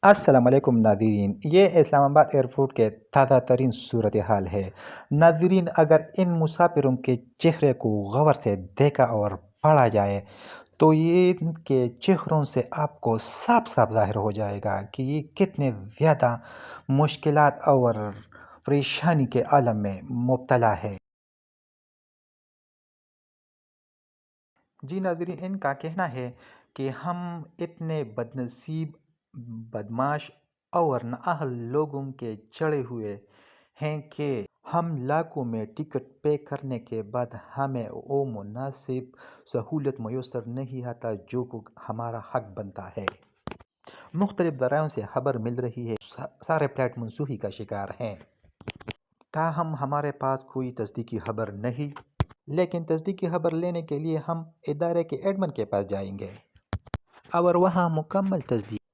السلام علیکم ناظرین، یہ اسلام آباد ایئرپورٹ کے تازہ ترین صورتحال ہے۔ ناظرین، اگر ان مسافروں کے چہرے کو غور سے دیکھا اور پڑھا جائے تو ان کے چہروں سے آپ کو صاف صاف ظاہر ہو جائے گا کہ یہ کتنے زیادہ مشکلات اور پریشانی کے عالم میں مبتلا ہے۔ جی ناظرین، ان کا کہنا ہے کہ ہم اتنے بدنصیب، بدمعاش اور نااہل لوگوں کے چڑھے ہوئے ہیں کہ ہم لاکھوں میں ٹکٹ پے کرنے کے بعد ہمیں وہ مناسب سہولت میسر نہیں آتا جو ہمارا حق بنتا ہے۔ مختلف ذرائع سے خبر مل رہی ہے کہ سارے فلائٹ منسوخی کا شکار ہیں، تاہم ہمارے پاس کوئی تصدیقی خبر نہیں۔ لیکن تصدیقی خبر لینے کے لیے ہم ادارے کے ایڈمن کے پاس جائیں گے اور وہاں مکمل تصدیق